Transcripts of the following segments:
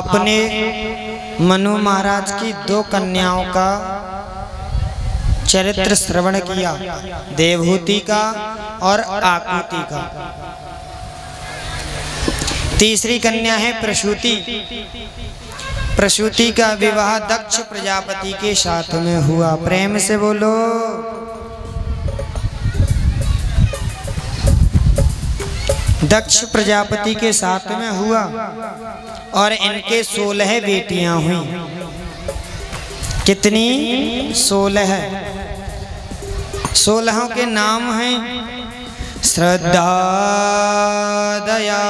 आपने मनु महाराज की 2 कन्याओं का चरित्र श्रवण किया, देवहूति का और आकुति का। तीसरी कन्या है प्रसूति। प्रसूति का विवाह दक्ष प्रजापति के साथ में हुआ। प्रेम से बोलो। दक्ष प्रजापति के साथ में हुआ और इनके 16 बेटियां हुई। कितनी? 16। 16 के नाम हैं श्रद्धा, दया,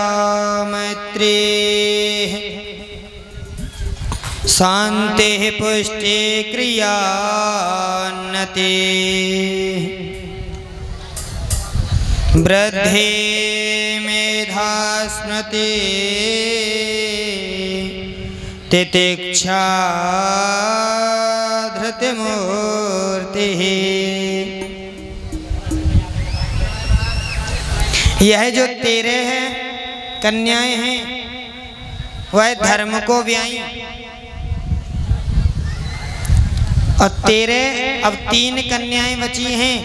मैत्री, शांति, पुष्टि, क्रिया, उन्नति, वृद्धि, मेधा, स्मृति, तितिक्षा, धृतिमूर्ति। यह जो 13 हैं कन्याएं हैं वह धर्म को व्याई, और 13 अब 3 कन्याएं बची हैं,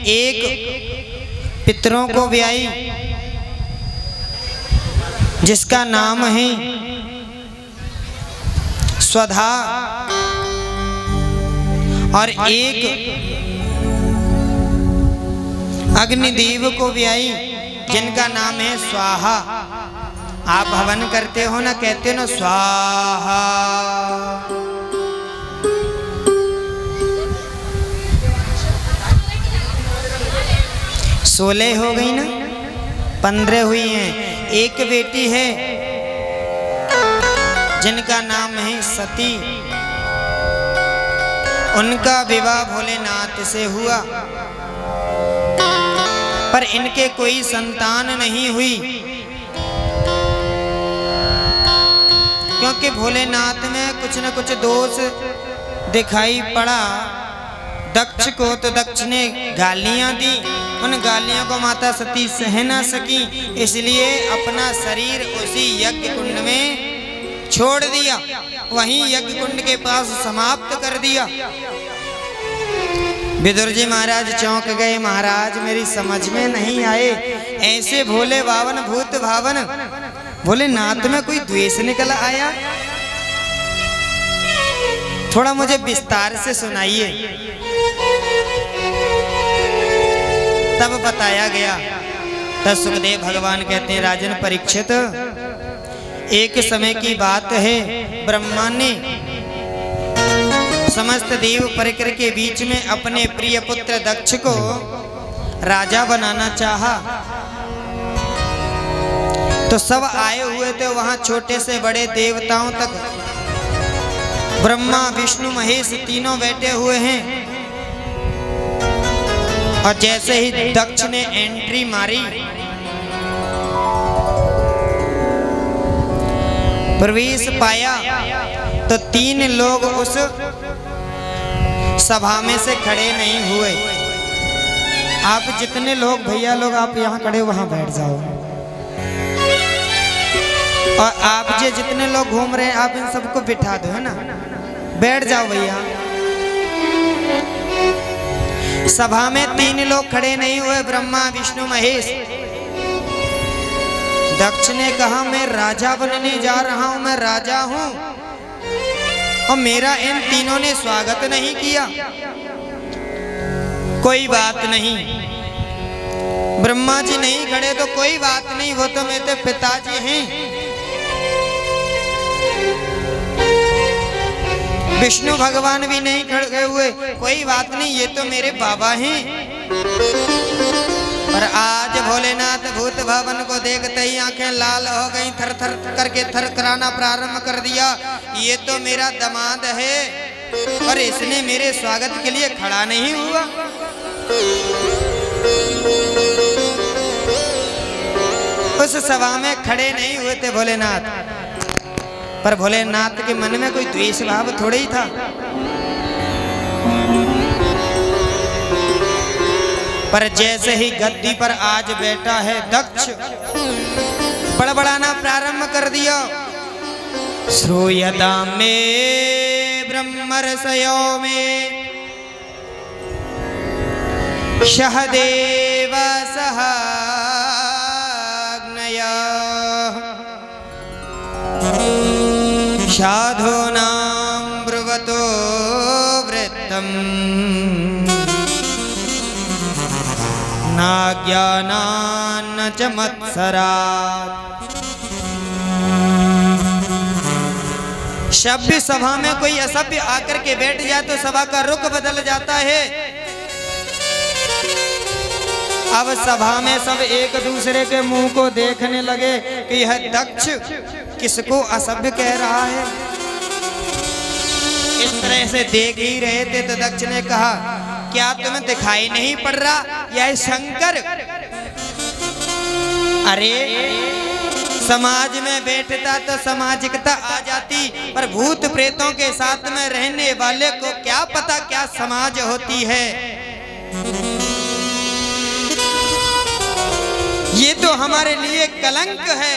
एक पितरों को व्याई जिसका नाम है स्वधा, और एक अग्निदेव को व्याई जिनका नाम है स्वाहा। आप हवन करते हो ना, कहते हो ना स्वाहा। 16 हो गई ना, 15 हुई हैं। एक बेटी है जिनका नाम है सती, उनका विवाह भोलेनाथ से हुआ, पर इनके कोई संतान नहीं हुई, क्योंकि भोलेनाथ में कुछ न कुछ दोष दिखाई पड़ा। दक्ष को तो दक्ष ने गालियां दी, उन गालियों को माता सती सह ना सकी, इसलिए अपना शरीर उसी यज्ञ कुंड में छोड़ दिया, वहीं यज्ञ कुंड के पास समाप्त कर दिया। विदुर जी महाराज चौंक गए, महाराज मेरी समझ में नहीं आए, ऐसे भोले बावन भूत भावन भोलेनाथ में कोई द्वेष निकल आया? थोड़ा मुझे विस्तार से सुनाइए। तब बताया गया। तब सुखदेव भगवान कहते हैं, राजन परीक्षित, एक समय की बात है, ब्रह्मा ने समस्त देव परिकर के बीच में अपने प्रिय पुत्र दक्ष को राजा बनाना चाहा। तो सब आए हुए थे वहां, छोटे से बड़े देवताओं तक। ब्रह्मा, विष्णु, महेश तीनों बैठे हुए हैं। और जैसे ही दक्ष ने एंट्री मारी, प्रवेश पाया, तो 3 लोग उस सभा में से खड़े नहीं हुए। आप जितने लोग भैया लोग आप यहाँ खड़े वहां बैठ जाओ, और आप जो जितने लोग घूम रहे हैं आप इन सबको बिठा दो, है ना, बैठ जाओ भैया। सभा में 3 लोग खड़े नहीं हुए, ब्रह्मा, विष्णु, महेश। दक्ष ने कहा, मैं राजा बनने जा रहा हूं, मैं राजा हूं, और मेरा इन तीनों ने स्वागत नहीं किया। कोई बात नहीं, ब्रह्मा जी नहीं खड़े तो कोई बात नहीं, वो तो मेरे पिताजी हैं। विष्णु भगवान भी नहीं खड़े हुए, कोई बात नहीं, ये तो मेरे बाबा हैं। पर आज भोलेनाथ भूत भवन को देखते ही आंखें लाल हो गई, थर थर करके थरथराना प्रारंभ कर दिया। ये तो मेरा दामाद है, पर इसने मेरे स्वागत के लिए खड़ा नहीं हुआ। उस सभा में खड़े नहीं हुए थे भोलेनाथ, पर भोलेनाथ के मन में कोई द्वेष भाव थोड़ा ही था। पर जैसे ही गद्दी पर आज बैठा है दक्ष, बड़बड़ाना प्रारंभ कर दिया। श्रूयतां मे ब्रह्मर्षयो मे सहदेव सहाग्नयः साधूनां ब्रुवतो वृत्तम् नाज्ञानान्न च मत्सरात्। सभ्य सभा में कोई असभ्य आकर के बैठ जाए तो सभा का रुख बदल जाता है। अब सभा में सब एक दूसरे के मुंह को देखने लगे कि यह दक्ष किसको असभ्य कह रहा है। इस तरह से देख ही रहे थे तो दक्ष ने कहा, क्या तुम्हें दिखाई नहीं पड़ रहा यह शंकर? अरे समाज में बैठता तो सामाजिकता आ जाती, पर भूत प्रेतों के साथ में रहने वाले को क्या पता क्या समाज होती है। ये तो हमारे लिए कलंक है।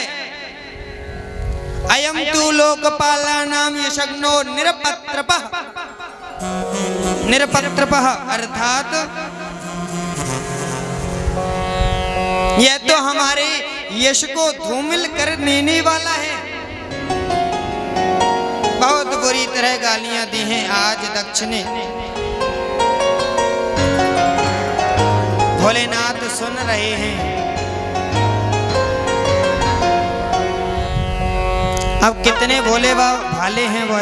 अयम तु लोकपालानां यशग्नो निरपत्रपः। निरपत्रपः अर्थात यह तो हमारे यश को धूमिल कर देने वाला है। बहुत बुरी तरह गालियां दी हैं आज दक्ष ने। भोलेनाथ सुन रहे हैं। अब कितने भोले भाले हैं वो।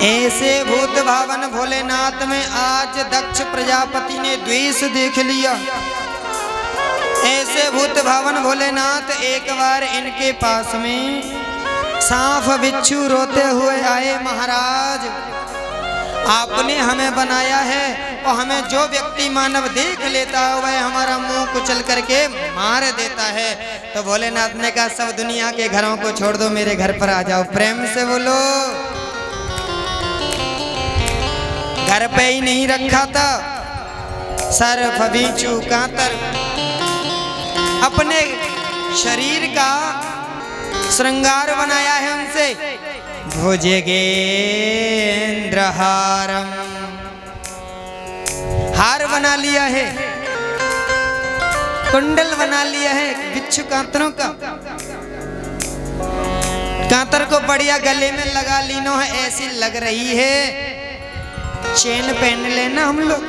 ऐसे भूत भावन भोलेनाथ में आज दक्ष प्रजापति ने द्वेष देख लिया। ऐसे भूत भावन भोलेनाथ एक बार इनके पास में सांप बिच्छू रोते हुए आए। महाराज, आपने हमें बनाया है और हमें जो व्यक्ति मानव देख लेता है वह हमारा मुंह कुचल करके मार देता है। तो भोलेनाथ ने कहा, सब दुनिया के घरों को छोड़ दो, मेरे घर पर आ जाओ। प्रेम से बोलो। घर पे ही नहीं रखा था, सर्फ बिच्छू कांतर अपने शरीर का श्रृंगार बनाया है उनसे। भुजगेंद्रहारम, हार बना लिया है, कुंडल बना लिया है बिच्छू कांतरों का। कांतर को बढ़िया गले में लगा लीनो है, ऐसी लग रही है चेन पहन लेना हम लोग।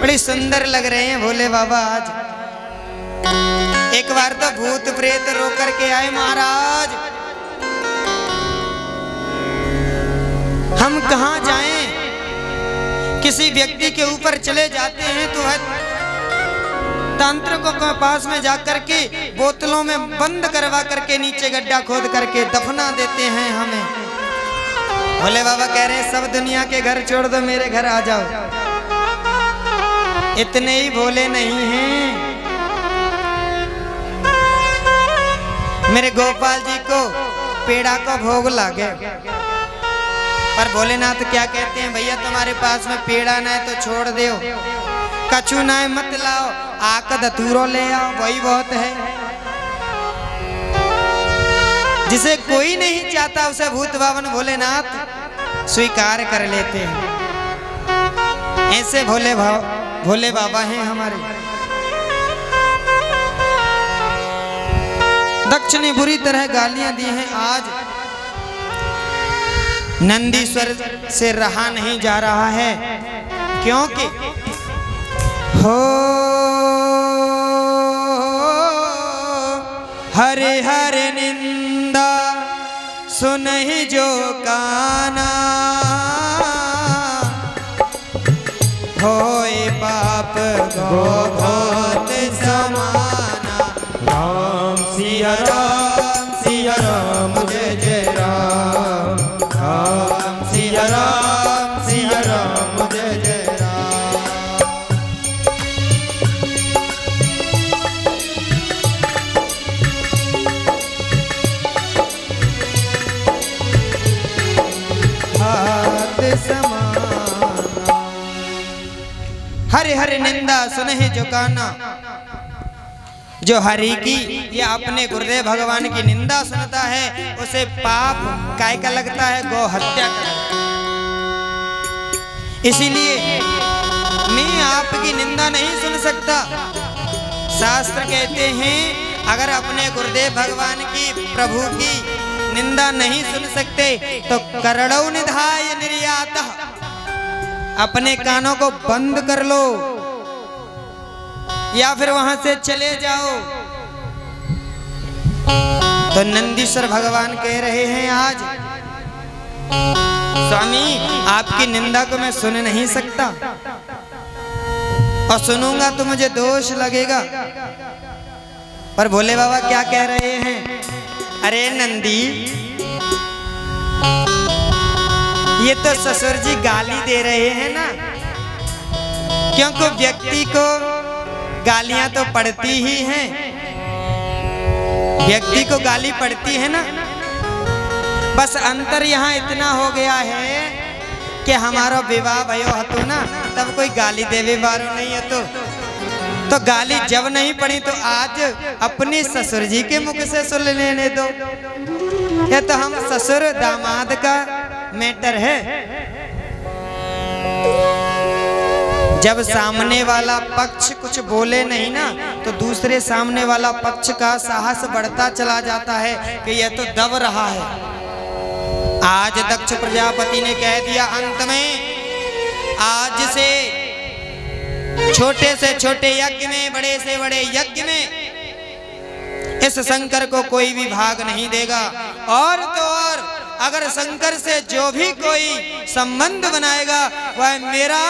बड़ी सुंदर लग रहे हैं भोले बाबा आज। एक बार तो भूत प्रेत रो करके आए, महाराज हम कहां जाएं? किसी व्यक्ति के ऊपर चले जाते हैं तो वह तांत्रिकों के पास में जाकर के बोतलों में बंद करवा करके नीचे गड्ढा खोद करके दफना देते हैं हमें। भोले बाबा कह रहे हैं, सब दुनिया के घर छोड़ दो, मेरे घर आ जाओ। इतने ही भोले नहीं हैं। मेरे गोपाल जी को पेड़ा का भोग लागे, पर भोलेनाथ क्या कहते हैं, भैया तुम्हारे पास में पेड़ा ना है तो छोड़ दो, कछु ना है मत लाओ, आका धतूरो ले आओ, वही बहुत है। जिसे कोई नहीं चाहता उसे भूत भावन भोलेनाथ स्वीकार कर लेते हैं। ऐसे भोले बाबा हैं हमारे। दक्ष ने बुरी तरह गालियां दी हैं। आज नंदीश्वर से रहा नहीं जा रहा है, क्योंकि हो हरे हरे निंदा सुनहि जो काना, होए पाप गो भूत समाना। राम सिया राम जय जय राम, राम सिया राम जय जय राम। हाथ समाना हरे हरे निंदा सुनहि जो काना। जो हरि की या अपने गुरुदेव भगवान की निंदा सुनता है उसे पाप काय का लगता है, गौ हत्या का लगता है। इसीलिए मैं आपकी निंदा नहीं सुन सकता। शास्त्र कहते हैं अगर अपने गुरुदेव भगवान की प्रभु की निंदा नहीं सुन सकते तो करड़ौ निधाय निर्यातः, अपने कानों को बंद कर लो या फिर वहां से चले जाओ। तो नंदीश्वर भगवान कह रहे हैं आज स्वामी आपकी निंदा को मैं सुन नहीं सकता और सुनूंगा तो मुझे दोष लगेगा। पर भोले बाबा क्या कह रहे हैं, अरे नंदी ये तो ससुर जी गाली दे रहे हैं ना, क्योंकि व्यक्ति को गालियां तो पड़ती ही हैं, व्यक्ति को गाली पड़ती है ना। बस अंतर यहाँ इतना हो गया है कि हमारा विवाह भयो हतो ना तब कोई गाली देवे वारो नहीं है, तो गाली जब नहीं पड़ी तो आज अपने ससुर जी के मुख से सुन लेने दो। ये तो हम ससुर दामाद का मैटर है। जब सामने वाला पक्ष कुछ बोले नहीं ना तो दूसरे सामने वाला पक्ष का साहस बढ़ता चला जाता है कि यह तो दब रहा है। आज दक्ष प्रजापति ने कह दिया अंत में, आज से छोटे से छोटे यज्ञ में, बड़े से बड़े यज्ञ में इस शंकर को कोई भी भाग नहीं देगा। और तो और अगर शंकर से जो भी कोई संबंध बनाएगा वह मेरा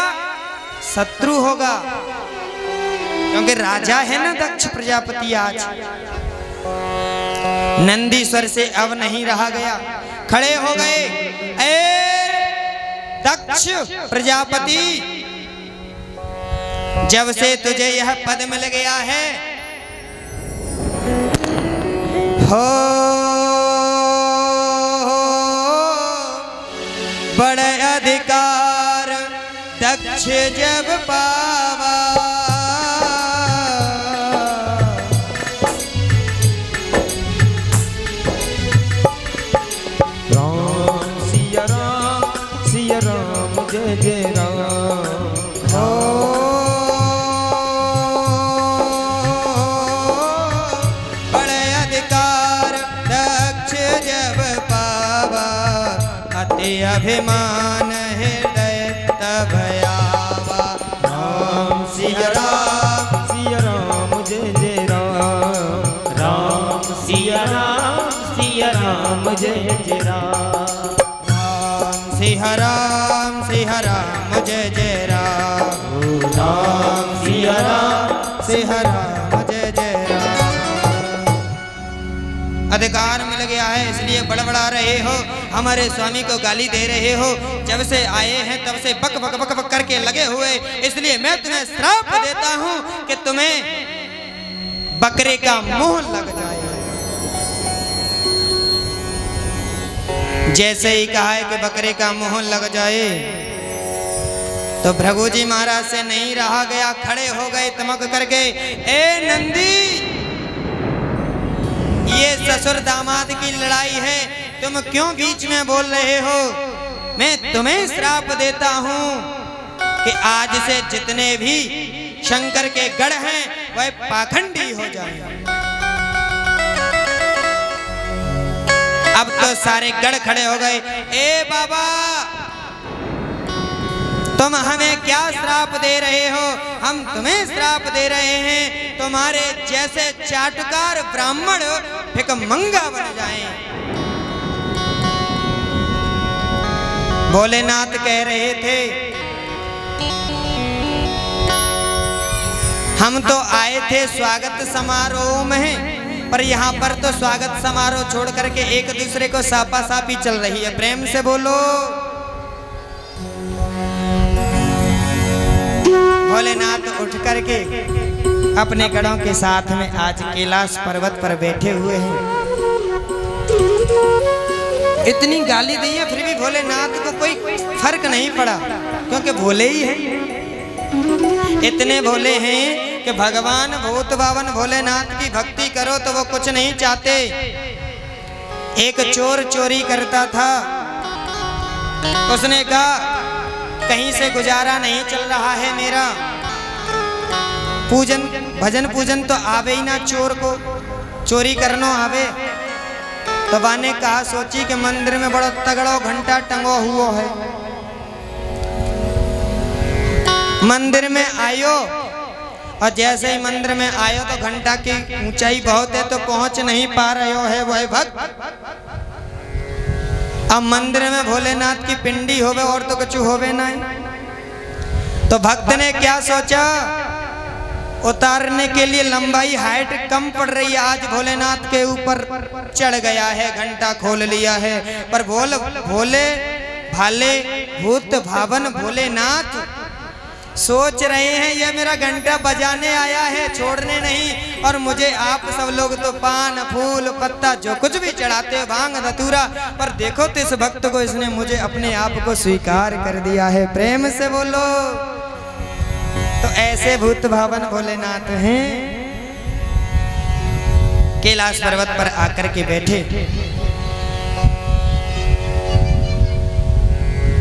शत्रु होगा, क्योंकि राजा है ना दक्ष प्रजापति। आज नंदीश्वर से अब नहीं रहा गया, खड़े हो गए। ए दक्ष प्रजापति, जब से तुझे यह पद मिल गया है हो बड़े अधिकार दक्ष जब पावा, राम सिया राम जय जय राम। हो बड़े अधिकार दक्ष जब पावा, अति अभिमान हृदय तब आवा। राम सिया राम जय जय राम। राम सिया राम जय जय राम। राम सिया राम जय जय राम। राम सिया राम जय जय राम। अधिकार मिल गया है इसलिए बड़बड़ा रहे हो, हमारे स्वामी को गाली दे रहे हो। जब से आए हैं तब से बक बक बक बक करके लगे हुए, इसलिए मैं तुम्हें श्राप देता हूं कि तुम्हें बकरे का मुंह लग जाए। जैसे ही कहा है कि बकरे का मुंह लग जाए तो भृगु जी महाराज से नहीं रहा गया, खड़े हो गए तमक करके। ए नंदी, ये ससुर दामाद की लड़ाई है, तुम क्यों बीच में बोल रहे हो? मैं तुम्हें श्राप देता हूं कि आज से जितने भी शंकर के गढ़ हैं वह पाखंडी हो जाएं। अब तो सारे गढ़ खड़े हो गए। ए बाबा, तुम हमें क्या श्राप दे रहे हो? हम तुम्हें श्राप दे रहे हैं तुम्हारे जैसे चाटुकार ब्राह्मण भिखमंगा बन जाएं। भोलेनाथ कह रहे थे हम तो आए थे स्वागत समारोह में, पर यहाँ पर तो स्वागत समारोह छोड़ करके एक दूसरे को सापा सापी चल रही है। प्रेम से बोलो। भोलेनाथ उठ करके अपने गढ़ों के साथ में आज कैलाश पर्वत पर बैठे हुए हैं। इतनी गाली दी है फिर भी भोलेनाथ को कोई फर्क नहीं पड़ा, क्योंकि भोले ही हैं। इतने भोले हैं कि भगवान भूत भावन भोलेनाथ की भक्ति करो तो वो कुछ नहीं चाहते। एक चोर चोरी करता था, उसने कहा कहीं से गुजारा नहीं चल रहा है मेरा, पूजन भजन पूजन तो आवे ही ना चोर को, चोरी करनो आवे। तो बाने कहा सोची कि मंदिर में बड़ा तगड़ो घंटा टंगो हुआ है। मंदिर में आयो और जैसे ही मंदिर में आयो तो घंटा की ऊंचाई बहुत है तो पहुंच नहीं पा रहे हो है वह भक्त। अब मंदिर में भोलेनाथ की पिंडी होवे और तो कुछ होवे नहीं। तो भक्त ने क्या सोचा, उतारने के लिए लंबाई हाइट कम पड़ रही है, आज भोलेनाथ के ऊपर चढ़ गया है, घंटा खोल लिया है। पर भोले भाले भूत भावन भोलेनाथ सोच रहे हैं ये मेरा घंटा बजाने आया है, छोड़ने नहीं। और मुझे आप सब लोग तो पान फूल पत्ता जो कुछ भी चढ़ाते हो, भांग धतूरा, पर देखो तो इस भक्त को इसने मुझे अपने आप को स्वीकार कर दिया है। प्रेम से बोलो। तो ऐसे भूत भावन भोलेनाथ हैं। कैलाश पर्वत पर आकर के बैठे,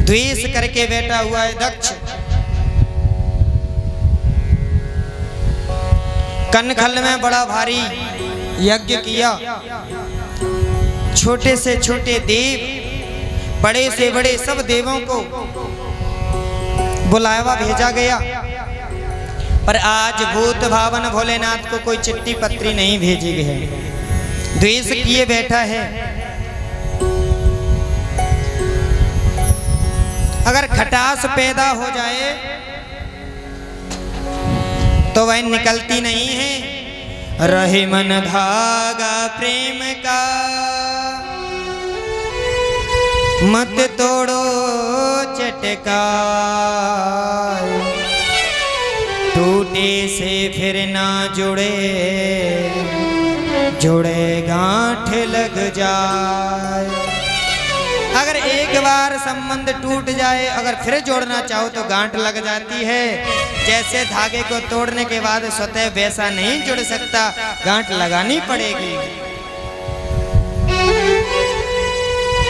द्वेष करके बैठा हुआ है दक्ष। कनखल में बड़ा भारी यज्ञ किया, छोटे से छोटे देव, बड़े से बड़े सब देवों को बुलावा भेजा गया। पर आज भूत भावन भोलेनाथ को कोई चिट्ठी पत्री नहीं भेजी गई है, द्वेष किए बैठा है। अगर खटास पैदा हो जाए तो वह निकलती नहीं है। रहे मन धागा प्रेम का, मत तोड़ो चटका, टूटे से फिर ना जुड़े, जुड़े गांठ लग जाए। अगर एक बार संबंध टूट जाए, अगर फिर जोड़ना चाहो तो गांठ लग जाती है। जैसे धागे को तोड़ने के बाद स्वतः वैसा नहीं जुड़ सकता, गांठ लगानी पड़ेगी।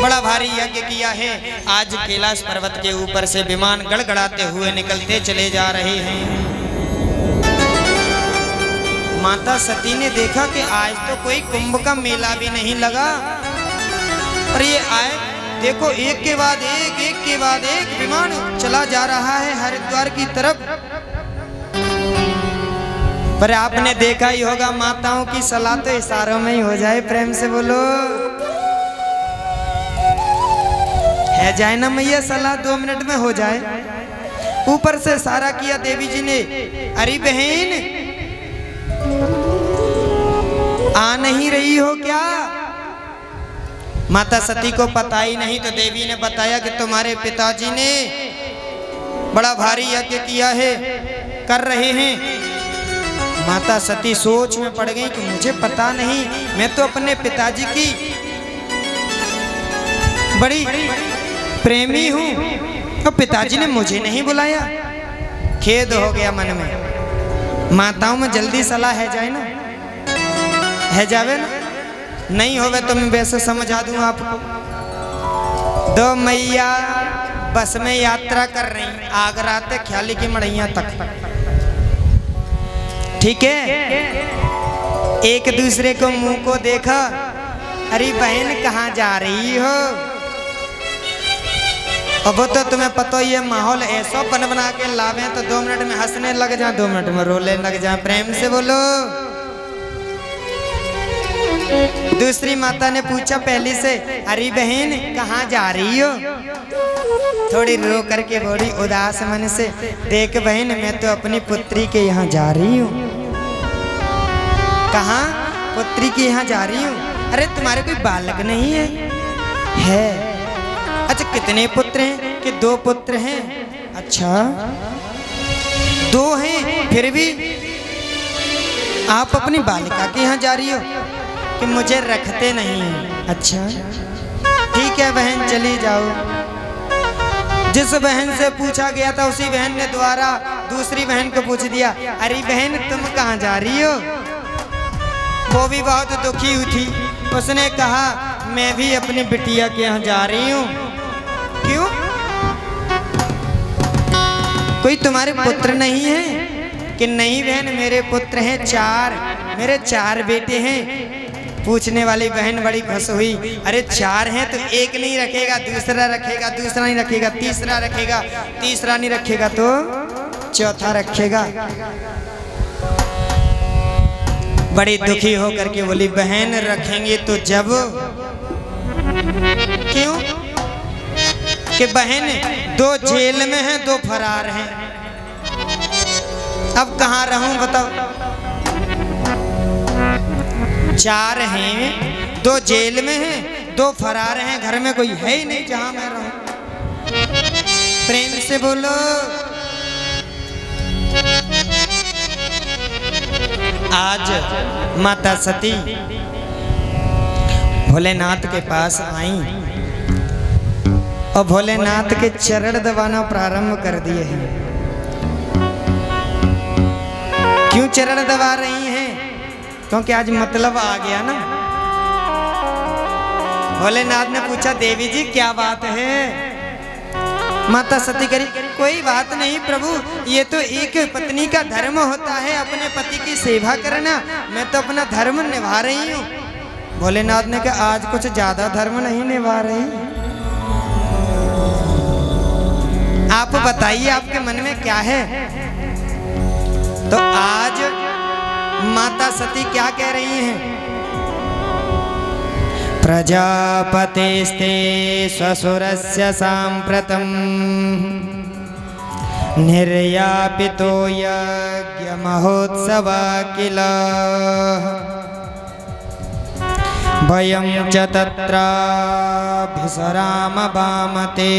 बड़ा भारी यज्ञ किया है। आज कैलाश पर्वत के ऊपर से विमान गड़गड़ाते हुए निकलते चले जा रहे हैं। माता सती ने देखा कि आज तो कोई कुंभ का मेला भी नहीं लगा, और ये आए देखो एक के बाद एक विमान चला जा रहा है हरिद्वार की तरफ। पर आपने देखा ही होगा माताओं की सलाह तो इशारों में ही हो जाए। प्रेम से बोलो, है जाए ना मैया सलाह, 2 मिनट में हो जाए। ऊपर से इशारा किया देवी जी ने, अरे बहन आ नहीं रही हो क्या? माता सती को पता ही नहीं, तो देवी ने बताया कि तुम्हारे पिताजी ने बड़ा भारी यज्ञ किया है, कर रहे हैं। माता सती सोच में पड़ गई कि मुझे पता नहीं, मैं तो अपने पिताजी की बड़ी प्रेमी हूँ और पिताजी ने मुझे नहीं बुलाया। खेद हो गया मन में। माताओं में जल्दी सलाह है जाए ना, है जावे ना, नहीं होवे तो मैं वैसे समझा दूं आपको। 2 मैया बस में यात्रा कर रही आगरा से ख्याली की मड़ैया तक, ठीक है। एक दूसरे को मुंह को देखा, अरे बहन कहाँ जा रही हो? अब तो तुम्हें पता ही है माहौल ऐसा बना के लावे तो 2 मिनट में हंसने लग जाए, 2 मिनट में रोने लग जाए। प्रेम से बोलो। दूसरी माता ने पूछा पहली से, अरे बहन कहाँ जा रही हो? थोड़ी रो करके बोली उदास मन से, देख बहन मैं तो अपनी पुत्री के यहाँ जा रही हूँ। कहाँ? पुत्री के यहाँ जा रही हूँ। अरे तुम्हारे कोई बालक नहीं है? है। अच्छा कितने पुत्र हैं? कि 2 पुत्र हैं। अच्छा 2 हैं, फिर भी आप अपनी बालिका के यहाँ जा रही हो? कि मुझे रखते नहीं हैं। अच्छा ठीक है बहन चली जाओ। जिस बहन से पूछा गया था उसी बहन ने द्वारा दूसरी बहन को पूछ दिया, अरे बहन तुम कहाँ जा रही हो? वो भी बहुत दुखी हुई थी। उसने कहा मैं भी अपनी बिटिया के यहाँ जा रही हूँ। क्यों? कोई तुम्हारे पुत्र नहीं है? कि नहीं बहन, मेरे पुत्र हैं 4, मेरे 4 बेटे हैं। पूछने वाली बहन बड़ी खुश हुई, अरे 4 हैं तो एक नहीं रखेगा, दूसरा रखेगा, दूसरा नहीं रखेगा, तीसरा रखेगा, तीसरा नहीं रखेगा तो चौथा रखेगा। बड़ी दुखी होकर के बोली, बहन रखेंगे तो जब। क्यों? कि बहन 2 जेल में हैं, 2 फरार हैं, अब कहाँ रहूं बताओ? 4 हैं, 2 जेल में हैं, 2 फरार हैं, घर में कोई है ही नहीं जहां मैं रहूं। प्रेम से बोलो। आज माता सती भोलेनाथ के पास आई और भोलेनाथ के चरण दबाना प्रारंभ कर दिए हैं। क्यों चरण दबा रही हैं? क्योंकि आज मतलब आ गया ना। भोलेनाथ ने पूछा, देवी जी क्या बात है? माता सती करी, कोई बात नहीं प्रभु, ये तो एक पत्नी का धर्म होता है अपने पति की सेवा करना, मैं तो अपना धर्म निभा रही हूँ। भोलेनाथ ने कहा, आज कुछ ज्यादा धर्म नहीं निभा रही, आप बताइए आपके मन में क्या है? तो आज माता सती क्या कह रही हैं? प्रजापतेस्ते स्वसुरस्य साम्प्रतं निर्यापितो यज्ञ महोत्सवा किल वयं च तत्राभिसराम वामते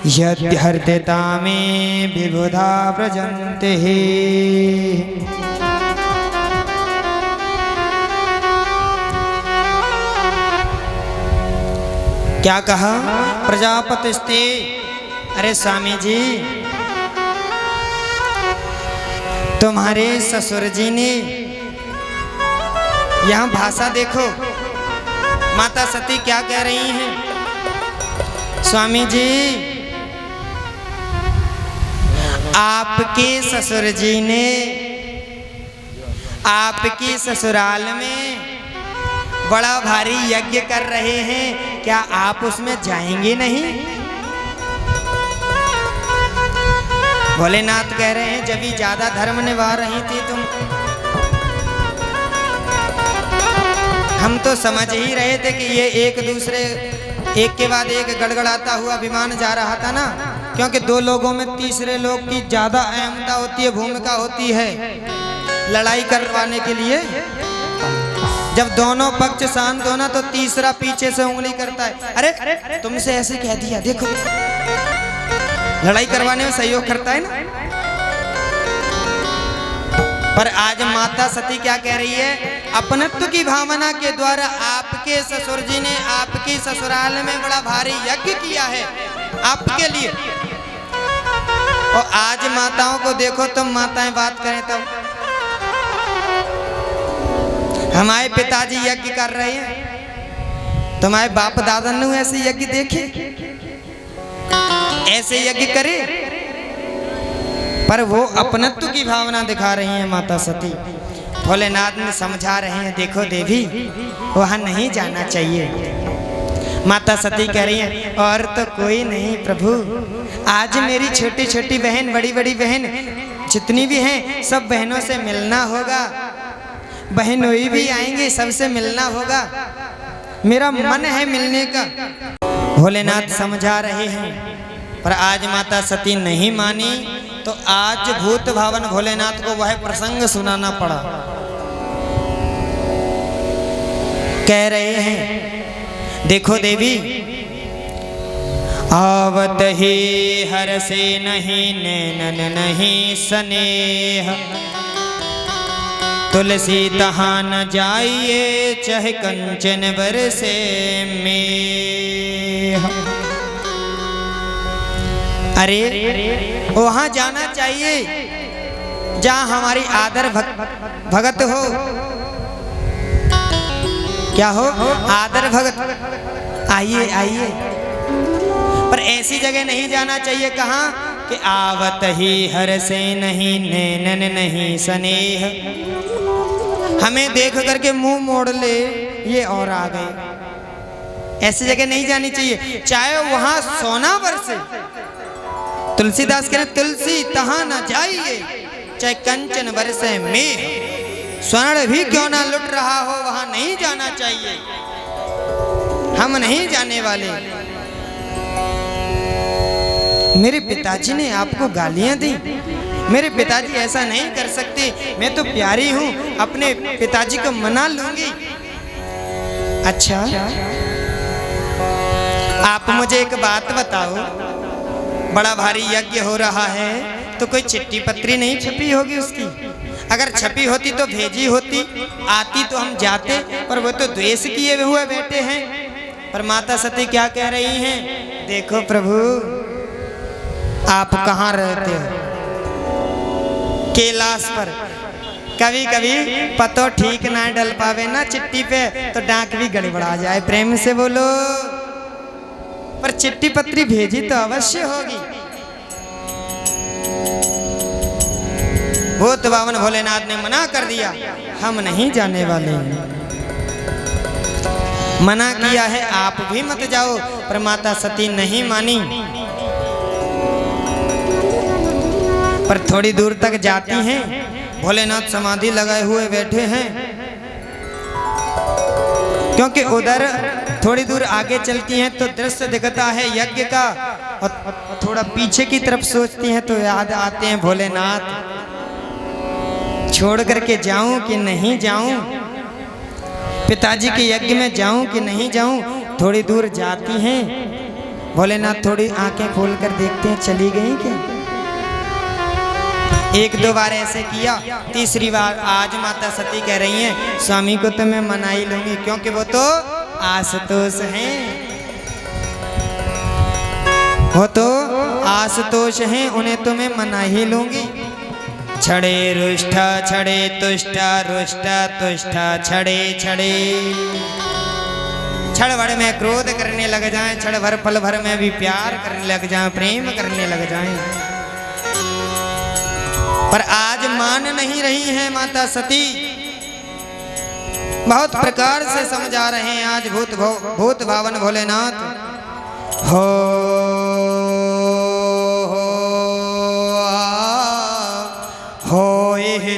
यद्यर्थिता मे विबुधा व्रजन्ते। क्या कहा? प्रजापतिस्ते, अरे स्वामी जी तुम्हारे ससुर जी ने, यहाँ भाषा देखो माता सती क्या कह रही हैं। स्वामी जी आपके ससुर जी ने आपकी ससुराल में बड़ा भारी यज्ञ कर रहे हैं, क्या आप उसमें जाएंगे नहीं? भोलेनाथ कह रहे हैं, जब भी ज्यादा धर्म निभा रही थी तुम, हम तो समझ ही रहे थे कि ये एक दूसरे एक के बाद एक गड़गड़ाता हुआ विमान जा रहा था ना, क्योंकि 2 लोगों में तीसरे लोग की ज्यादा अहमता होती है, भूमिका होती है लड़ाई करवाने के लिए। जब दोनों पक्ष शांत होना तो तीसरा पीछे से उंगली करता है, अरे तुमसे ऐसे कह दिया, देखो लड़ाई करवाने में सहयोग करता है ना। पर आज माता सती क्या कह रही है? अपनत्व की भावना के द्वारा आपके ससुर जी ने आपकी ससुराल में बड़ा भारी यज्ञ किया है आपके लिए। और आज माताओं को देखो, तुम माताएं बात करें तब हमारे पिताजी यज्ञ कर रहे हैं, तुम्हारे बाप दादा ने ऐसे यज्ञ देखे, ऐसे यज्ञ करे, पर वो अपनत्व की भावना दिखा रही हैं माता सती। भोलेनाथ ने समझा रहे हैं, देखो देवी वहां नहीं जाना चाहिए। माता सती कह रही हैं, और तो कोई नहीं प्रभु, आज मेरी छोटी छोटी बहन, बड़ी बड़ी बहन जितनी भी हैं, सब बहनों से मिलना होगा, बहनोई भी आएंगे, सबसे मिलना होगा, मेरा मन है मिलने का। भोलेनाथ समझा रहे हैं, पर आज माता सती नहीं मानी, तो आज भूत भावन भोलेनाथ को वह प्रसंग सुनाना पड़ा। कह रहे हैं, देखो देवी, आवत ही हर से नहीं नैनन नहीं स्नेह, तुलसी तहाँ न जाइए चाहे कंचन बरसे में। अरे वहां जाना चाहिए जहां हमारी आदर भगत हो। क्या हो? आदर भगत। आइए आइए, पर ऐसी जगह नहीं जाना चाहिए। कहाँ कि आवत ही हर से नहीं नैनन नहीं स्नेह, हमें देख करके मुंह मोड़ ले ये और आ गए। ऐसी जगह नहीं जानी चाहिए, चाहे वहां सोना बरसे। तुलसीदास कह रहे तुलसी तहां न जाइए, चाहे कंचन बरसे मेह, स्वर्ण भी क्यों ना लुट रहा हो वहां नहीं जाना चाहिए। हम नहीं जाने वाले। मेरे पिताजी ने आपको गालियां दी, मेरे पिताजी ऐसा नहीं कर सकते, मैं तो प्यारी हूं, अपने पिताजी को मना लूंगी। अच्छा, आप मुझे एक बात बताओ, बड़ा भारी यज्ञ हो रहा है तो कोई चिट्ठी पत्री नहीं छपी होगी उसकी? अगर छपी होती तो भेजी होती, आती तो हम जाते, पर वो तो द्वेष किए हुए बैठे हैं। पर माता सती क्या कह रही हैं? देखो प्रभु, आप कहाँ रहते हो? कैलाश पर। कभी कभी पतो ठीक ना डल पावे ना चिट्ठी पे तो डाक भी गड़बड़ा जाए। प्रेम से बोलो। पर चिट्ठी पत्री भेजी तो अवश्य होगी। भूत बावन भोलेनाथ ने मना कर दिया, हम नहीं जाने वाले। मना किया है आप भी मत जाओ, पर माता सती नहीं मानी। पर थोड़ी दूर तक जाती हैं, भोलेनाथ समाधि लगाए हुए बैठे हैं। क्योंकि उधर थोड़ी दूर आगे चलती हैं तो दृश्य दिखता है यज्ञ का, और थोड़ा पीछे की तरफ सोचती हैं तो याद आते हैं भोलेनाथ, छोड़ करके जाऊं कि नहीं जाऊं, पिताजी के यज्ञ में जाऊं कि नहीं जाऊं। थोड़ी दूर जाती हैं, भोलेनाथ थोड़ी आंखें खोल कर देखते हैं चली गई क्या। एक दो बार ऐसे किया, तीसरी बार आज माता सती कह रही हैं स्वामी को तो मैं मना ही लूंगी, क्योंकि वो तो आशुतोष हैं, वो तो आशुतोष हैं, उन्हें तो मैं मना ही लूंगी। छड़े रुष्ट छड़े तुष्ट रुष्ट तुष्ट छड़े छड़े, क्षण भर में क्रोध करने लग जाएं, क्षण भर पल भर में भी प्यार करने लग जाएं, प्रेम करने लग जाएं। पर आज मान नहीं रही हैं माता सती, बहुत प्रकार से समझा रहे हैं आज भूत भावन भोलेनाथ। हो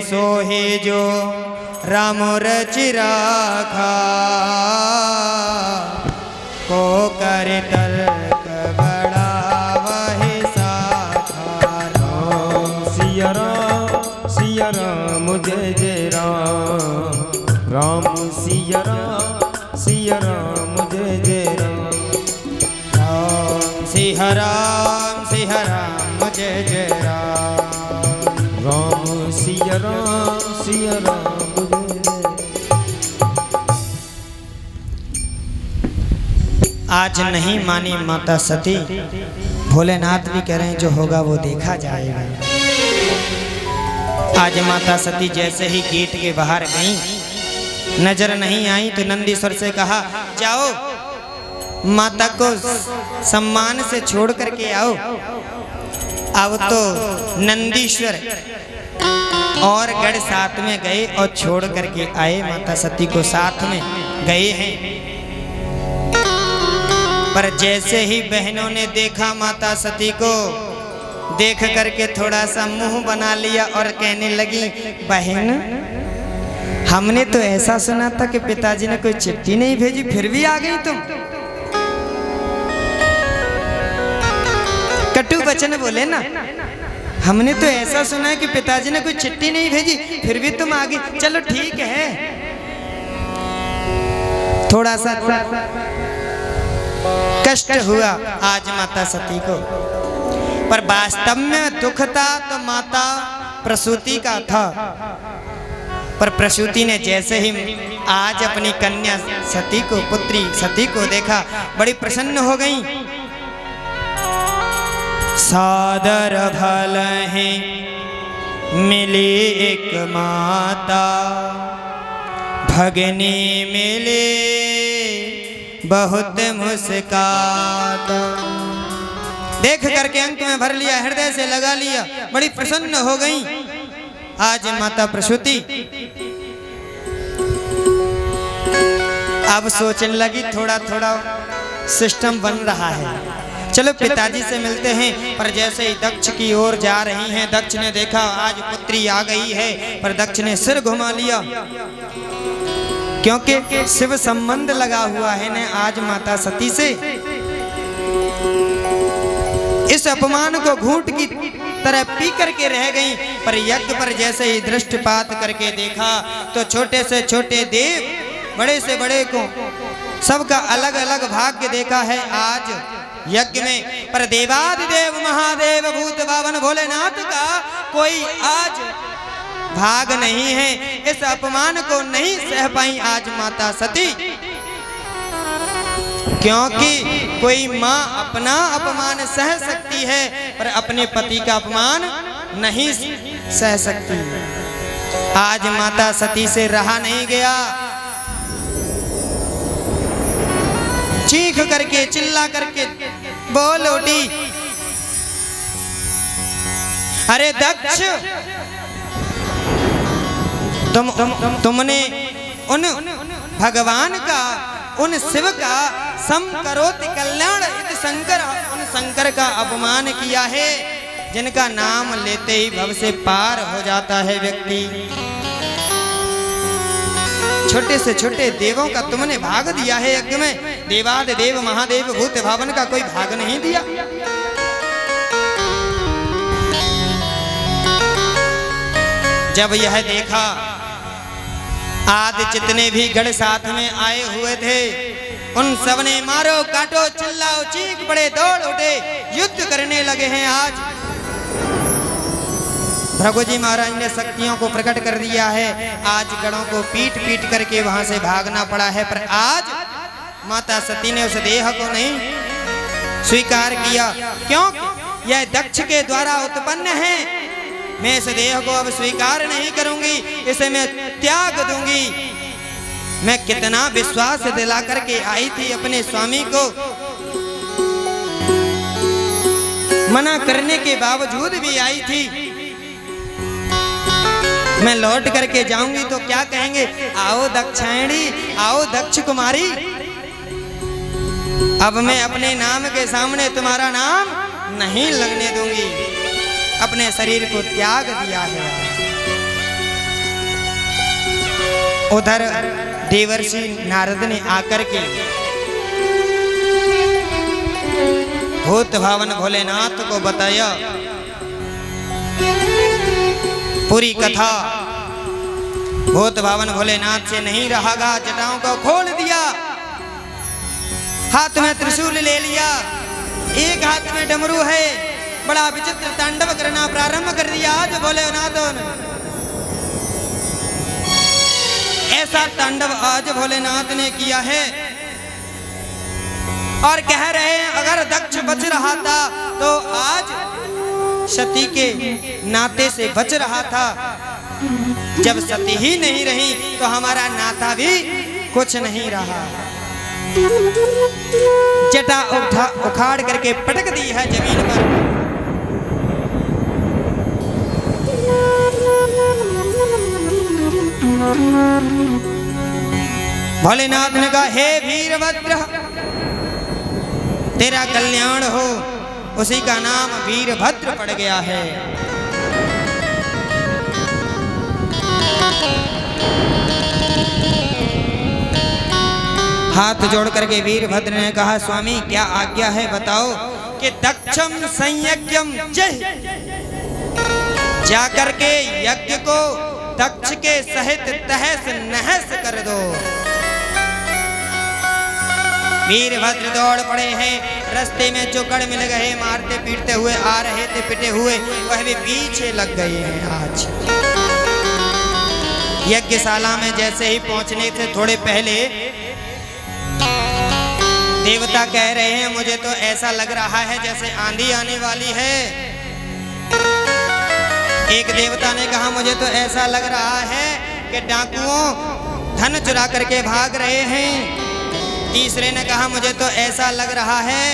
सोहे जो राम रच राखा, को करे तर्क बड़ा वही साखा। राम सिया राम जय जय राम, राम सिया राम जय जय राम, राम सिया राम जय जय राम, राम सिया राम जय जय। आज नहीं मानी माता सती, भोलेनाथ भी कह रहे हैं जो होगा वो देखा जाएगा। आज माता सती जैसे ही गेट के बाहर गईं, नजर नहीं आई तो नंदीश्वर से कहा जाओ माता को सम्मान से छोड़ करके आओ। अब तो नंदीश्वर और गढ़ साथ में गए और छोड़ करके आए, माता सती को साथ में गए हैं। पर जैसे ही बहनों ने देखा माता सती को, देख करके थोड़ा सा मुंह बना लिया और कहने लगी बहन, हमने तो ऐसा सुना था कि पिताजी ने कोई चिट्ठी नहीं भेजी, फिर भी आ गई तुम। कटु वचन बोले ना, हमने तो ऐसा सुना है कि पिताजी ने कोई चिट्ठी नहीं भेजी, फिर भी तुम आ गई। चलो ठीक है, थोड़ा सा कष्ट हुआ आज माता सती को, पर वास्तव में दुख था तो माता प्रसूति का था। पर प्रसूति ने जैसे ही आज अपनी कन्या सती को, पुत्री सती को देखा, बड़ी प्रसन्न हो गई। सादर भल है मिली एक माता, भगनी मिले बहुत मुस्काता। देख करके अंक में भर लिया, हृदय से लगा लिया, बड़ी प्रसन्न हो गई आज माता प्रसूति। अब सोचने लगी थोड़ा थोड़ा सिस्टम बन रहा है, चलो पिताजी से मिलते हैं। पर जैसे ही दक्ष की ओर जा रही हैं, दक्ष ने देखा आज पुत्री आ गई है, पर दक्ष ने सिर घुमा लिया, क्योंकि शिव संबंध लगा हुआ है न आज माता सती से। इस अपमान को घूंट की तरह पी करके रह गई। पर यज्ञ पर जैसे ही दृष्टिपात करके देखा तो छोटे से छोटे देव, बड़े से बड़े को सबका अलग अलग भाग्य देखा है आज यज्ञ में। पर देवादिदेव महादेव भूत बावन भोलेनाथ का कोई आज भाग नहीं है। इस अपमान को नहीं सह पाई आज माता सती, क्योंकि कोई माँ अपना अपमान सह सकती है पर अपने पति का अपमान नहीं सह सकती। आज माता सती से रहा नहीं गया, चीख करके चिल्ला करके बोल उठी, अरे दक्ष, तुमने उन भगवान का, उन शिव का सम करोति कल्याण इति शंकर, उन शंकर का अपमान किया है जिनका नाम लेते ही भव से पार हो जाता है व्यक्ति। छोटे से छोटे देवों का तुमने भाग दिया है यज्ञ में, देवादिदेव महादेव भूत भावन का कोई भाग नहीं दिया। जब यह देखा, आदि जितने भी गढ़ साथ में आए हुए थे उन सब ने मारो काटो चिल्लाओ चीख पड़े, दौड़ उठे, युद्ध करने लगे हैं। आज भृगु जी महाराज ने शक्तियों को प्रकट कर दिया है, आज गढ़ों को पीट पीट करके वहां से भागना पड़ा है। पर आज माता सती ने उस देह को नहीं स्वीकार किया, क्यों? यह दक्ष के द्वारा उत्पन्न है, मैं इस देह को अब स्वीकार नहीं करूंगी, इसे मैं त्याग दूंगी। मैं कितना विश्वास दिला करके आई थी अपने स्वामी को, मना करने के बावजूद भी आई थी। मैं लौट करके जाऊंगी तो क्या कहेंगे, आओ दक्षायणी, आओ दक्ष कुमारी। अब मैं अपने नाम के सामने तुम्हारा नाम नहीं लगने दूंगी, अपने शरीर को त्याग दिया है। उधर देवर्षि नारद ने आकर के भूत भावन भोलेनाथ को बताया पूरी कथा। भूत भावन भोलेनाथ से नहीं रहागा, जटाओं को खोल दिया, हाथ में त्रिशूल ले लिया, एक हाथ में डमरू है, बड़ा विचित्र तांडव करना प्रारंभ कर दिया आज भोलेनाथों ने। ऐसा तांडव आज भोलेनाथ ने किया है और कह रहे हैं अगर दक्ष बच रहा था तो आज सती के नाते से बच रहा था, जब सती ही नहीं रही तो हमारा नाता भी कुछ नहीं रहा। जटा उखाड़ करके पटक दी है जमीन पर। भोलेनाथ ने कहा, हे वीरभद्र, तेरा कल्याण हो। उसी का नाम वीरभद्र पड़ गया है। हाथ जोड़ करके वीरभद्र ने कहा, स्वामी क्या आज्ञा है बताओ। कि दक्षम संयज्ञम जय, जाकर के यज्ञ को दक्ष के सहित तहस नहस कर दो। वीरभद्र दौड़ पड़े हैं, रास्ते में जो गढ़ मिल गए मारते पीटते हुए आ रहे थे, पिटे हुए वह भी पीछे लग गए हैं। आज यज्ञशाला में जैसे ही पहुंचने से थोड़े पहले देवता कह रहे हैं मुझे तो ऐसा लग रहा है जैसे आंधी आने वाली है। एक देवता ने कहा मुझे तो ऐसा लग रहा है कि डाकुओं धन चुरा करके भाग रहे हैं। तीसरे ने कहा मुझे तो ऐसा लग रहा है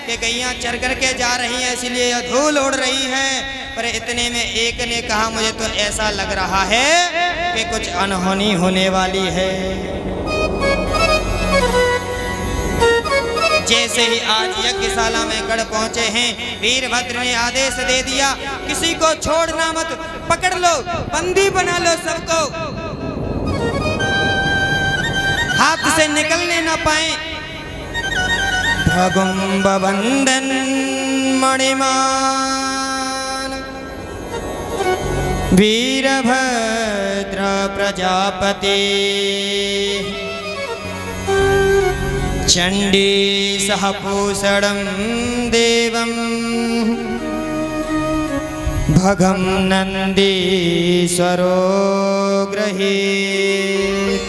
कि गैया चर करके जा रही हैं इसलिए यह धूल उड़ रही है। पर इतने में एक ने कहा मुझे तो ऐसा लग रहा है कि कुछ अनहोनी होने वाली है। जैसे ही आज यज्ञशाला में गढ़ पहुंचे हैं, वीरभद्र ने आदेश दे दिया किसी को छोड़ना मत, पकड़ लो, बंदी बना लो सबको, हाथ से निकलने न पाए। भगुम्ब बंदन मणिमान वीरभद्र प्रजापति चंडी सहपूषणं देवं भगं नंदीश्वरो गृहीत।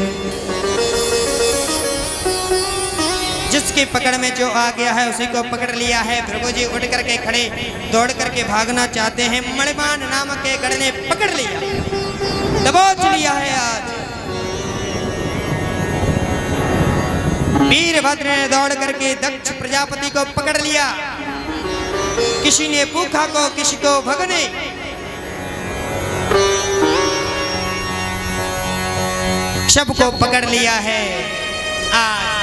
जिसकी पकड़ में जो आ गया है उसी को पकड़ लिया है। प्रभु जी उठ करके खड़े, दौड़ करके भागना चाहते हैं, मणिमान नामक के गढ़ ने पकड़ लिया, दबोच लिया है। आज वीरभद्र ने दौड़ करके दक्ष प्रजापति को पकड़ लिया। किसी ने पूखा को, किसी को भगने। सबको पकड़ लिया है। आज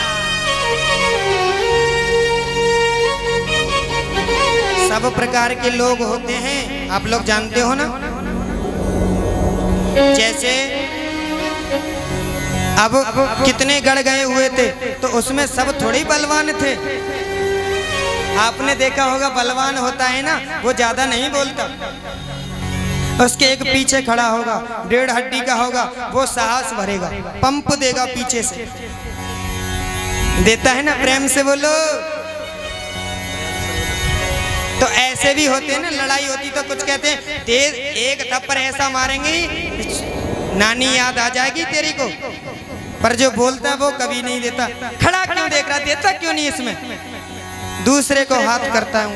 सब प्रकार के लोग होते हैं, आप लोग जानते हो ना। जैसे अब कितने गढ़ गए हुए थे तो उसमें सब थोड़ी बलवान थे। आपने देखा होगा बलवान होता है ना वो ज्यादा नहीं बोलता, उसके एक पीछे खड़ा होगा, 1.5 हड्डी का होगा, वो साहस भरेगा, पंप देगा पीछे से, देता है ना, प्रेम से बोलो। तो ऐसे भी होते हैं ना, लड़ाई होती तो कुछ कहते हैं तेज एक थप्पड़ ऐसा मारेंगे नानी याद आ जाएगी तेरी को। पर जो बोलता है वो कभी नहीं देता। खड़ा क्यों देख रहा, देता क्यों नहीं इसमें, दूसरे को हाथ करता हूँ।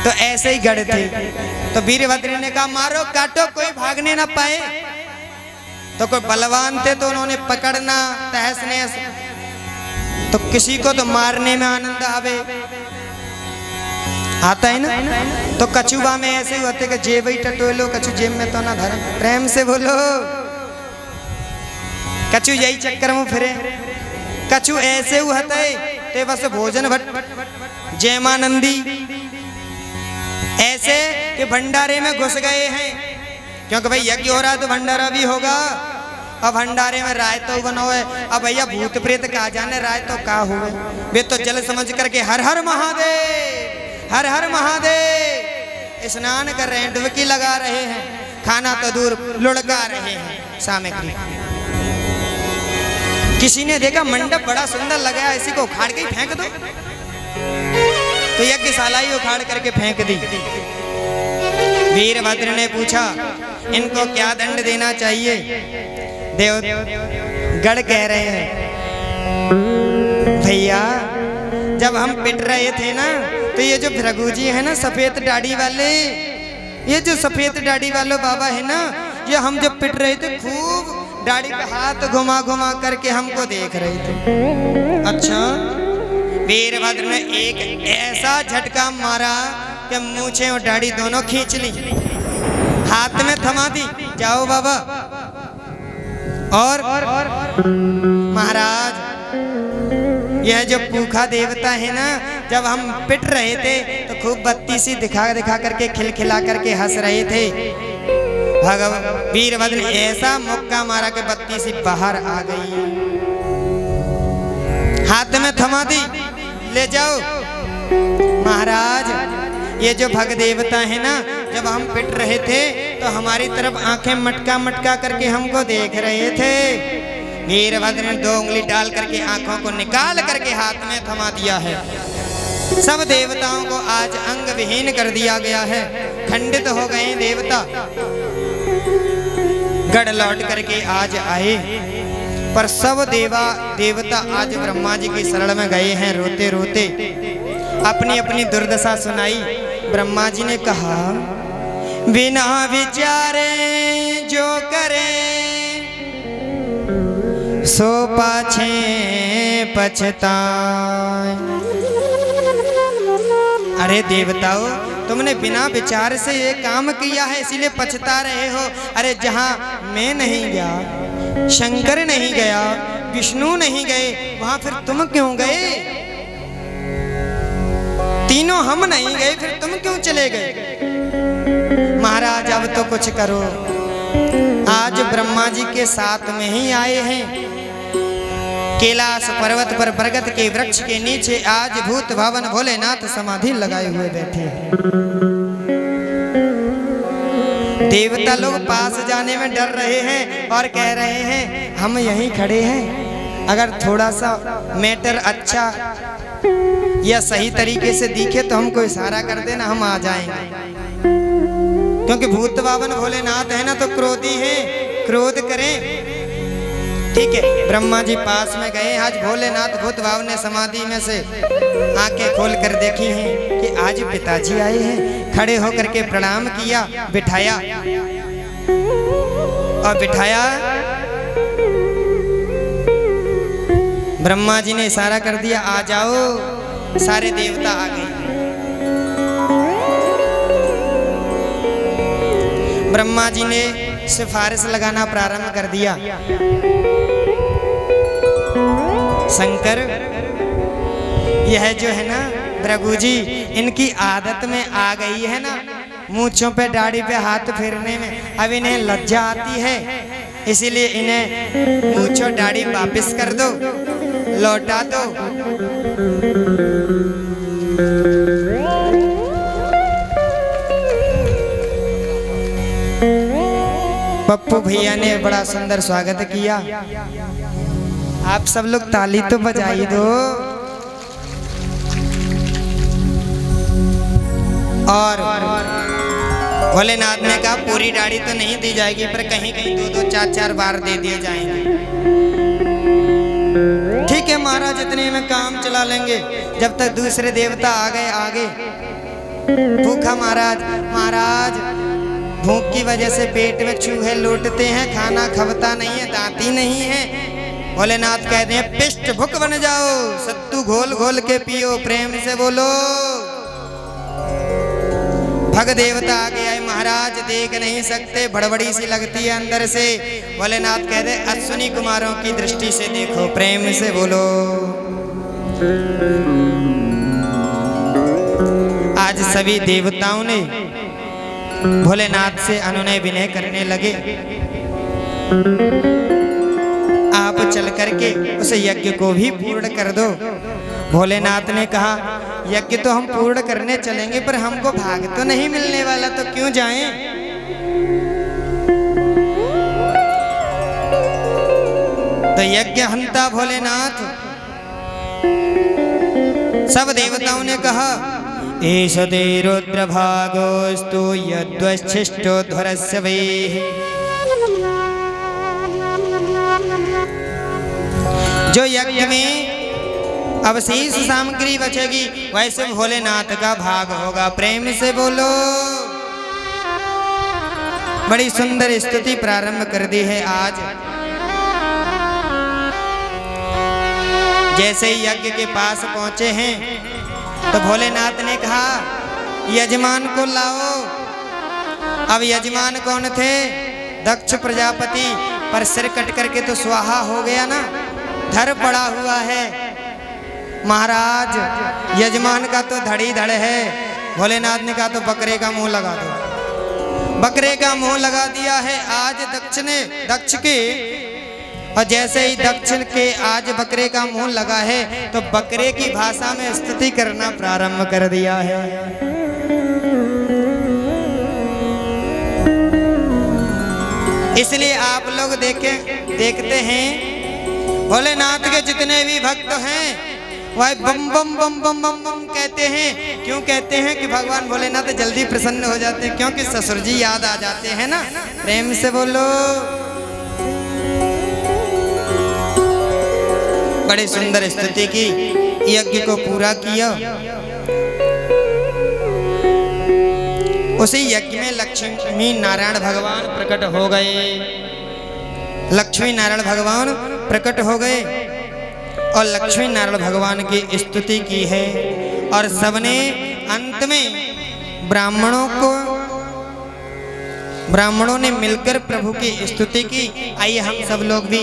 तो ऐसे ही गढ़ थे। तो वीरभद्र ने कहा मारो काटो, कोई भागने ना पाए। तो कोई बलवान थे तो उन्होंने पकड़ना, तहस नहस, तो किसी को तो मारने में आनंद आवे, आता है ना। तो कछुआ में ऐसे ही होते कि जेब ही टटोलो, कछु जेब में तो ना धर्म, प्रेम से बोलो। कछु यही चक्कर में फिरे। कछु ऐसे होते ते बस भोजन भट्ट जयमानंदी ऐसे कि भंडारे में घुस गए हैं, क्योंकि भाई यज्ञ हो रहा है तो भंडारा भी होगा। अब भंडारे में रायतो बनो है। अब भैया भूत प्रेत कहा जाने रायतो का हुए, वे तो जल समझ करके हर हर महादेव, हर हर महादेव स्नान कर रहे हैं, डुबकी लगा रहे हैं, खाना तो दूर लुढ़का रहे हैं सामग्री। किसी ने देखा मंडप बड़ा सुंदर लगा है, इसी को उखाड़ के ही फेंक दो, तो यज्ञशाला ही उखाड़ करके फेंक दी। वीरभद्र ने पूछा इनको क्या दंड देना चाहिए। देव गढ़ कह रहे हैं भैया जब हम पिट रहे थे ना तो ये जो भृगु जी है ना सफेद दाढ़ी वाले, ये जो सफेद दाढ़ी वाले बाबा है ना, ये हम जब पिट रहे थे खूब दाढ़ी का हाथ घुमा घुमा करके हमको देख रहे थे। अच्छा। वीरभद्र ने एक ऐसा झटका मारा कि मूछें और दाढ़ी दोनों खींच ली, हाथ में थमा दी, जाओ बाबा। और महाराज यह जो पूखा देवता है ना, जब हम पिट रहे थे तो खूब बत्ती सी दिखा दिखा करके खिलखिला करके हंस रहे थे। भगवान वीरभद्र ने ऐसा मुक्का मारा कि बत्ती सी बाहर आ गई, हाथ में थमा दी, ले जाओ। महाराज ये जो भग देवता है ना, जब हम पिट रहे थे तो हमारी तरफ आंखें मटका मटका करके हमको देख रहे थे। वीरभद्र ने 2 उंगली डाल करके आंखों को निकाल करके हाथ में थमा दिया है। सब देवताओं को आज अंग विहीन कर दिया गया है, खंडित हो गए देवता। गढ़ लौट करके आज आए। पर सब देवता आज ब्रह्मा जी की शरण में गए हैं रोते रोते, अपनी अपनी दुर्दशा सुनाई। ब्रह्मा जी ने कहा, बिना विचारे जो करे सो पाछे पछताए। अरे देवताओं, तुमने बिना विचार से ये काम किया है, इसीलिए पछता रहे हो। अरे जहाँ मैं नहीं गया, शंकर नहीं गया, विष्णु नहीं गए, वहां फिर तुम क्यों गए? तीनों हम नहीं गए, फिर तुम क्यों चले गए? महाराज अब तो कुछ करो। आज ब्रह्मा जी के साथ में ही आए हैं। कैलाश पर्वत पर बरगद के वृक्ष के नीचे आज भूत भावन भोलेनाथ समाधि लगाए हुए बैठे हैं। देवता लोग पास जाने में डर रहे हैं और कह रहे हैं, हम यहीं खड़े हैं, अगर थोड़ा सा मैटर अच्छा या सही तरीके से दिखे तो हमको इशारा कर देना, हम आ जाएंगे। क्योंकि भूत भावन भोलेनाथ है ना, तो क्रोधी है, क्रोध करें। ठीक है, ब्रह्मा जी पास में गए। आज भोलेनाथ भूत भावन ने समाधि में से आंखें खोल कर देखी हैं कि आज पिताजी आए हैं। खड़े होकर के प्रणाम किया, बिठाया और बिठाया। ब्रह्मा जी ने इशारा कर दिया, आ जाओ। सारे देवता आ गए। ब्रह्मा जी ने सिफारिश लगाना प्रारंभ कर दिया। शंकर, यह जो है ना भृगु जी, इनकी आदत में आ गई है ना मूंछों पे दाढ़ी पे हाथ फेरने में। अब इन्हें लज्जा आती है, इसीलिए इन्हें मूंछों दाढ़ी वापस कर दो, लौटा दो। पप्पू भैया ने बड़ा सुंदर स्वागत किया। आप सब लोग ताली तो बजाई दो। और भोलेनाथ ने कहा, पूरी दाढ़ी तो नहीं दी जाएगी, पर कहीं कहीं 2-2, 4-4 बार दे दिए जाएंगे। ठीक है महाराज, इतने में काम चला लेंगे। जब तक दूसरे देवता आ गए आगे। भूखा महाराज भूख की वजह से पेट में चूहे लूटते हैं, खाना खबता नहीं है, दांती नहीं है। भोलेनाथ कहते हैं, पिष्ट भूख बन जाओ, सत्तू घोल घोल के पियो, प्रेम से बोलो। भग देवता आगे आए। महाराज देख नहीं सकते, बड़बड़ी सी लगती है अंदर से। भोलेनाथ कहते हैं, अश्विनी कुमारों की दृष्टि से देखो, प्रेम से बोलो। आज सभी देवताओं ने भोलेनाथ से अनुनय विनय करने लगे। आप चल करके उस यज्ञ को भी पूर्ण कर दो। भोलेनाथ ने कहा, यज्ञ तो हम पूर्ण करने चलेंगे, पर हमको भाग तो नहीं मिलने वाला, तो क्यों जाएं? तो यज्ञ हंता भोलेनाथ। सब देवताओं ने कहा, एष ते रुद्रभागोस्तु यद्वच्छिष्टो ध्वरस्य वै। जो यज्ञ में अवशेष सामग्री बचेगी, वैसे भोलेनाथ का भाग होगा। प्रेम से बोलो। बड़ी सुंदर स्तुति प्रारंभ कर दी है आज। जैसे ही यज्ञ के पास पहुंचे हैं तो भोलेनाथ ने कहा, यजमान को लाओ। अब यजमान कौन थे? दक्ष प्रजापति। पर सिर कट करके तो स्वाहा हो गया ना, धड़ पड़ा हुआ है। महाराज यजमान का तो धड़ी धड़ है। भोलेनाथ ने कहा, तो बकरे का मुंह लगा दो। बकरे का मुंह लगा दिया है आज दक्ष के। और जैसे ही दक्ष के आज बकरे का मुंह लगा है, तो बकरे की भाषा में स्तुति करना प्रारंभ कर दिया है। इसलिए आप लोग देखते हैं, भोलेनाथ के जितने भी भक्त हैं वह बम बम बम बम बम बम कहते हैं। क्यों कहते हैं? कि भगवान भोलेनाथ जल्दी प्रसन्न हो जाते हैं, क्योंकि ससुर जी याद आ जाते हैं ना। प्रेम से बोलो। बड़े सुंदर स्तुति की, यज्ञ को पूरा किया। उसी यज्ञ में लक्ष्मी नारायण भगवान प्रकट हो गए। लक्ष्मी नारायण भगवान प्रकट हो गए और लक्ष्मी नारायण भगवान की स्तुति की है। और सबने अंत में ब्राह्मणों ने मिलकर प्रभु की स्तुति की। आइए हम सब लोग भी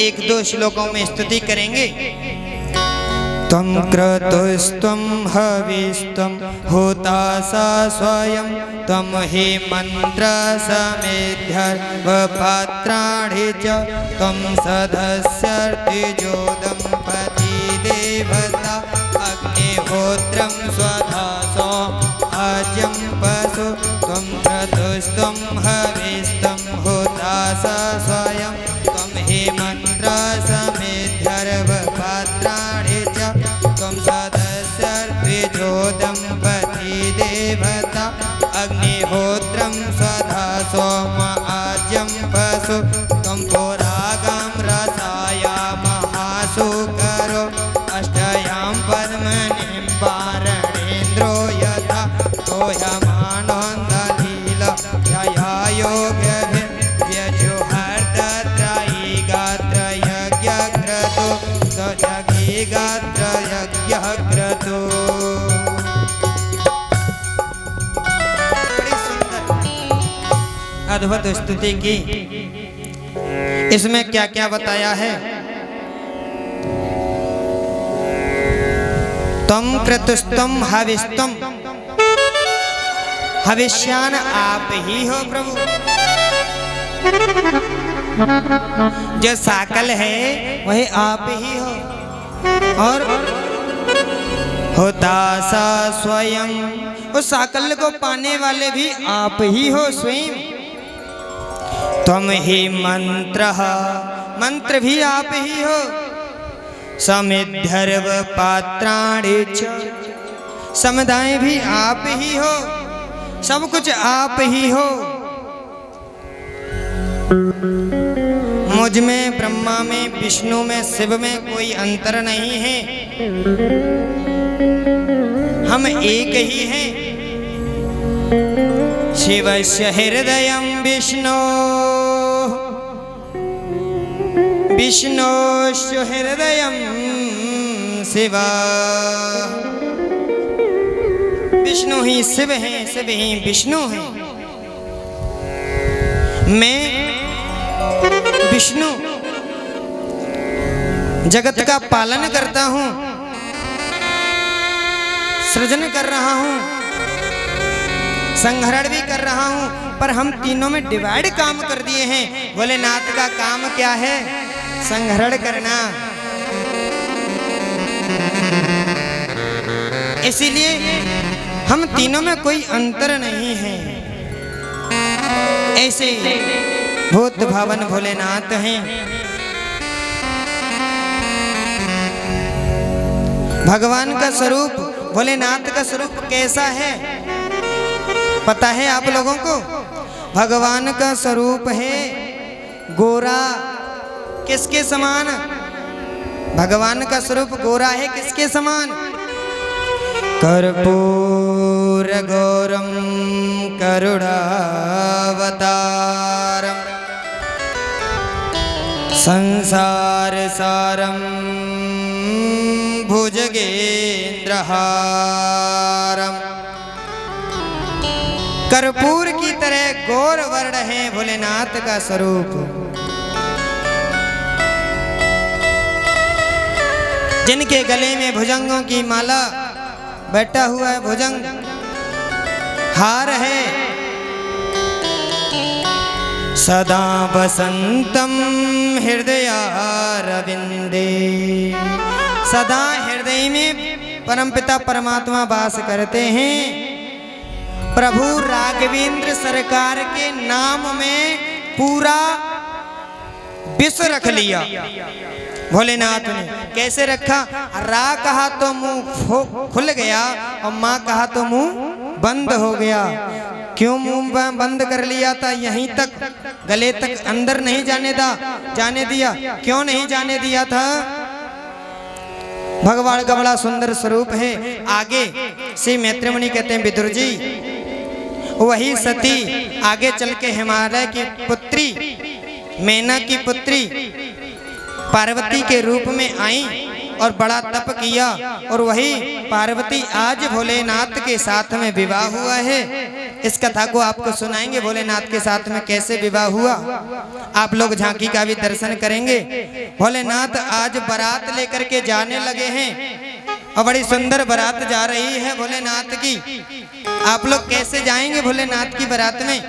एक दो श्लोकों में स्तुति करेंगे। त्वं क्रतुस्त्वं हविस्त्वं होतासा स्वयं त्वं हि मन्त्रसमेध्यर्वपात्राणि च त्वं सदस्यर्तिजो दम्पती देवता अग्निहोत्रं स्वधासो अजं पशु त्वं क्रतुस्त्वं हविस्त्वं होतासा स्वयं त्वं हि मन्त्रसमेध्यर्वपात्राणि च त्वं सदस्यर्तिजो दम्पती देवता अग्निहोत्रं स्वधासो अजं पशु त्वं पुरागां रसाया महासुकरो अष्टयां पद्मनीं पारणेन्द्रो यथा तोयमानोन्दलील जया योगभिर्व्यजुहर्तत्रायी गात्रयज्ञक्रतो सजगी गात्रयज्ञक्रतो। बड़ी सुंदर अद्भुत स्तुति की। इसमें क्या क्या बताया है? तम क्रतुस्तम हविस्तम, हविष्यान आप ही हो प्रभु। जो साकल है वही आप ही हो। और होता सा स्वयं, उस साकल को पाने वाले भी आप ही हो स्वयं। त्वं ही मंत्रः, मंत्र भी आप ही हो। समिद्धर्व पात्राणि च, समुदाय भी आप ही हो। सब कुछ आप ही हो। मुझ में, ब्रह्मा में, विष्णु में, शिव में कोई अंतर नहीं है। हम एक ही हैं। शिवस्य हृदयं विष्णो, विष्णोश्च हृदयं शिव। विष्णु ही शिव है, शिव ही विष्णु है। मैं विष्णु जगत का पालन करता हूँ, सृजन कर रहा हूँ, संहरण भी कर रहा हूँ। पर हम तीनों में डिवाइड काम कर दिए हैं। भोलेनाथ का काम क्या है? संहरण करना। इसीलिए हम तीनों में कोई अंतर नहीं है। ऐसे भूत भावन भोलेनाथ हैं। भगवान का स्वरूप, भोलेनाथ का स्वरूप कैसा है पता है आप लोगों को? भगवान का स्वरूप है गोरा। किसके समान? भगवान का स्वरूप गोरा है। किसके समान? कर्पूर गौरम करुणावतारम संसार सारम भुजगेंद्रहारम। कर्पूर की तरह गौर वर्ण है भोलेनाथ का स्वरूप। जिनके गले में भुजंगों की माला बैठा हुआ है, भुजंग हार है। सदा वसंतम हृदयारविंदे, सदा हृदय में परमपिता परमात्मा वास करते हैं। प्रभु राघवेंद्र सरकार के नाम में पूरा विश्व रख लिया भोलेनाथ ने। कैसे रखा? रा कहा तो मुंह खुल गया और माँ कहा तो मुंह बंद हो गया। क्यों मुंह बंद कर लिया था? यहीं तक, गले तक, अंदर नहीं जाने दिया। क्यों नहीं जाने दिया था? भगवान का बड़ा सुंदर स्वरूप है। आगे श्री मैत्री मुनि कहते हैं विदुर जी, वही सती आगे चल के हिमालय की पुत्री मैना की पुत्री पार्वती के रूप में आई और बड़ा तप किया, और वही पार्वती आज भोलेनाथ के साथ में विवाह हुआ है। इस कथा को आपको सुनाएंगे, भोलेनाथ के साथ में कैसे विवाह हुआ। आप लोग झांकी का भी दर्शन करेंगे। भोलेनाथ आज बारात लेकर के जाने लगे हैं और बड़ी सुंदर बारात जा रही है भोलेनाथ की। आप लोग कैसे जाएंगे भोलेनाथ की बारात में?